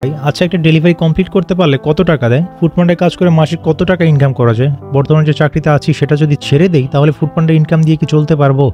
আচ্ছা, একটা delivery complete করতে পারলে কত টাকা দেয়? ফুডপান্ডায় কাজ করে মাসে কত টাকা ইনকাম করা যায়? বর্তমানে যে চাকরিতে আছি সেটা যদি ছেড়ে দেই তাহলে ফুডপান্ডার ইনকাম দিয়ে কি চলতে পারবো?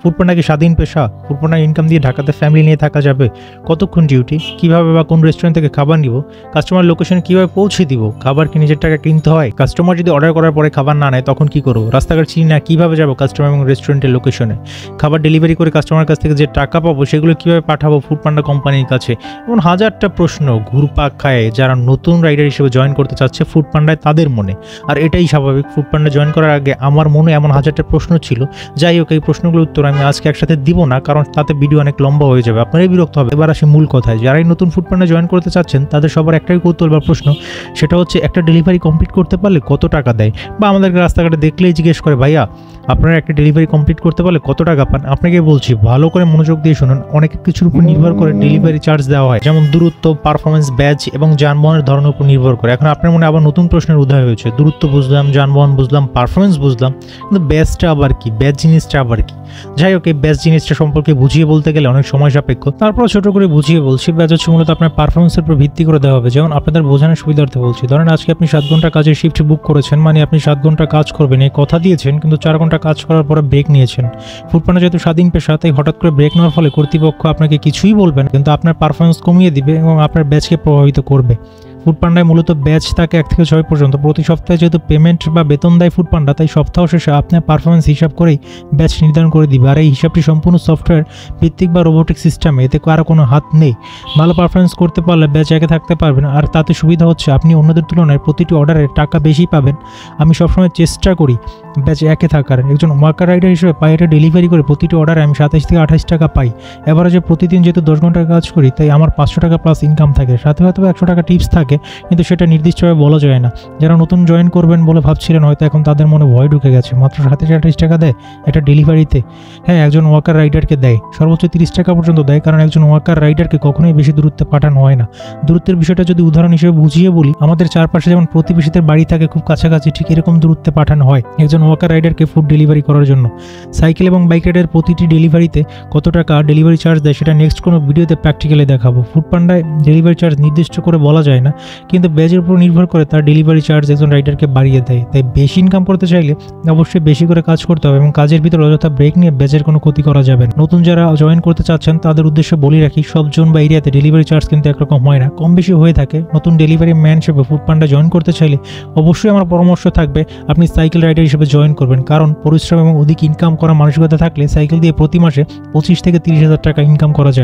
ফুডপান্ডা কি স্বাধীন পেশা? ফুডপান্ডার ইনকাম দিয়ে ঢাকাতে ফ্যামিলি নিয়ে থাকা যাবে? কতক্ষণ ডিউটি? কিভাবে বা কোন রেস্টুরেন্ট থেকে খাবার নিব? কাস্টমার লোকেশনে কিভাবে পৌঁছে দিব? খাবার কি নিজের টাকা কিনতে হয়? কাস্টমার যদি অর্ডার করার পরে খাবার না নেয় তখন কি করবো? রাস্তাঘাট চিনি না, কিভাবে যাবো কাস্টমার এবং রেস্টুরেন্টের লোকেশনে? খাবার ডেলিভারি করে কাস্টমার কাছ থেকে যে টাকা পাবো সেগুলো কিভাবে পাঠাবো ফুডপান্ডা কোম্পানির কাছে? এমন হাজারটা প্রশ্ন ঘুরপাক খায় যারা নতুন রাইডার হিসেবে জয়েন করতে চাচ্ছে ফুডপান্ডায় তাদের মনে। আর এটাই স্বাভাবিক, ফুডপান্ডা জয়েন করার আগে আমার মনে এমন হাজারটা প্রশ্ন ছিল। যাই হোক, এই প্রশ্নগুলোর উত্তর আমি আজকে একসাথে দিব না, কারণ তাতে ভিডিও অনেক লম্বা হয়ে যাবে, আপনারাই বিরক্ত হবে। এবার আসি মূল কথায়, যারাই নতুন ফুডপান্ডা জয়েন করতে চাচ্ছেন তাদের সবার একটাই কৌতূহল বা প্রশ্ন, সেটা হচ্ছে একটা ডেলিভারি কমপ্লিট করতে পারলে কত টাকা দেয়? বা আমাদেরকে রাস্তাঘাটে দেখলেই জিজ্ঞেস করে, ভাইয়া আপনারা একটা ডেলিভারি কমপ্লিট করতে পারলে কত টাকা পান? আপনাকে বলছি ভালো করে মনোযোগ দিয়ে শুনুন। অনেক কিছুর উপর নির্ভর করে ডেলিভারি চার্জ দেওয়া হয়, যেমন দূরত্ব, পারফরমেন্স, ব্যাচ এবং যানবাহনের ধরনের উপর নির্ভর করে। এখন আপনার মনে আবার নতুন প্রশ্নের উদয় হয়েছে, দূরত্ব বুঝলাম, যানবাহন বুঝলাম, পারফরমেন্স বুঝলাম, কিন্তু ব্যাচটা আবার কি? ব্যাচ জিনিসটা আবার কি? যাই হোক, এই ব্যাচ জিনিসটা সম্পর্কে বুঝিয়ে বলতে গেলে অনেক সময় সাপেক্ষ, তারপর ছোট করে বুঝিয়ে বলছি। ব্যাচ হচ্ছে মূলত আপনার পারফরমেন্সের উপর ভিত্তি করে দেওয়া হবে। যেমন আপনাদের বোঝানোর সুবিধার্থে বলছি, ধরেন আজকে আপনি 7 ঘন্টা কাজের শিফট বুক করেছেন, মানে আপনি 7 ঘন্টা কাজ করবেন এই কথা দিয়েছেন, কিন্তু 4 ঘন্টা কাজ করার পরে ব্রেক নিয়েছেন। ফুডপান্ডা যেহেতু স্বাধীন পেশা, তাই হঠাৎ করে ব্রেক নেওয়ার ফলে কর্তৃপক্ষ আপনাকে কিছুই বলবেন, কিন্তু আপনার পারফরমেন্স কমিয়ে দিবে এবং আপনার ব্যাচকে প্রভাবিত করবে। ফুডপান্ডায় মূলত ব্যাচ থাকে 1 থেকে 6 পর্যন্ত। প্রতি সপ্তাহে যেহেতু পেমেন্ট বা বেতন দেয় ফুডপান্ডা, তাই সপ্তাহ শেষে আপনার পারফরমেন্স হিসাব করেই ব্যাচ নির্ধারণ করে দিবে। আর এই হিসাবটি সম্পূর্ণ সফটওয়্যার ভিত্তিক বা রোবোটিক সিস্টেমে, এতে কারো কোনো হাত নেই। ভালো পারফরমেন্স করতে পারলে ব্যাচ একে থাকতে পারবেন, আর তাতে সুবিধা হচ্ছে আপনি অন্যদের তুলনায় প্রতিটি অর্ডারে টাকা বেশি পাবেন। আমি সবসময় চেষ্টা করি ব্যাচ একে থাকার। একজন ওয়ার্কার রাইডার হিসেবে পাইটা ডেলিভারি করে প্রতিটি অর্ডারে আমি 27 থেকে 28 টাকা পাই। এভারেজে প্রতিদিন যেহেতু 10 ঘন্টা কাজ করি, তাই আমার 500 টাকা প্লাস ইনকাম থাকে। সাথে হয়তো 100 টাকা টিপস থাকে, কিন্তু সেটা নির্দিষ্টভাবে বলা যায় না। যারা নতুন জয়েন করবেন বলে ভাবছিলেন, হয়তো এখন তাদের মনে ভয় ঢুকে গেছে। মাত্র 27 টাকা দেয় এটা ডেলিভারিতে? হ্যাঁ, একজন ওয়ার্কার রাইডারকে দেয়। সর্বোচ্চ 30 টাকা পর্যন্ত দেয়, কারণ একজন ওয়ার্কার রাইডারকে কখনোই বেশি দূরত্বে পাঠানো হয় না। দূরত্বের বিষয়টা যদি উদাহরণ হিসেবে বুঝিয়ে বলি, আমাদের চারপাশে যেমন প্রতিবেশীদের বাড়ি থাকে খুব কাছাকাছি, ঠিক এরকম দূরত্বে পাঠানো হয় একজন ওয়ার্কার রাইডারকে ফুড ডেলিভারি করার জন্য। সাইকেল এবং বাইক রাইডের প্রতিটি ডেলিভারিতে কত টাকা ডেলিভারি চার্জ দেয় সেটা নেক্সট কোনো ভিডিওতে প্র্যাকটিক্যালি দেখাবো। ফুডপান্ডায় ডেলিভারি চার্জ নির্দিষ্ট করে বলা যায় না, কিন্তু ব্যাচের উপর নির্ভর করে তার ডেলিভারি চার্জ একজন রাইডারকে বাড়িয়ে দেয়। তাই বেশি ইনকাম করতে চাইলে অবশ্যই বেশি করে কাজ করতে হবে এবং কাজের ভিতরে অযথা ব্রেক নিয়ে ব্যাচের কোনো ক্ষতি করা যাবে না। নতুন যারা জয়েন করতে চাচ্ছেন তাদের উদ্দেশ্যে বলি রাখি, সব জোন বা এরিয়াতে ডেলিভারি চার্জ কিন্তু একরকম হয় না, কম বেশি হয়ে থাকে। নতুন ডেলিভারি ম্যান হিসেবে ফুডপান্ডা জয়েন করতে চাইলে অবশ্যই আমার পরামর্শ থাকবে আপনি সাইকেল রাইডার হিসেবে জয়েন করবেন, কারণ পরিশ্রম এবং অধিক ইনকাম করা মানসিকতা থাকলে সাইকেল দিয়ে প্রতি মাসে 25 থেকে 30 হাজার টাকা ইনকাম করা যায়।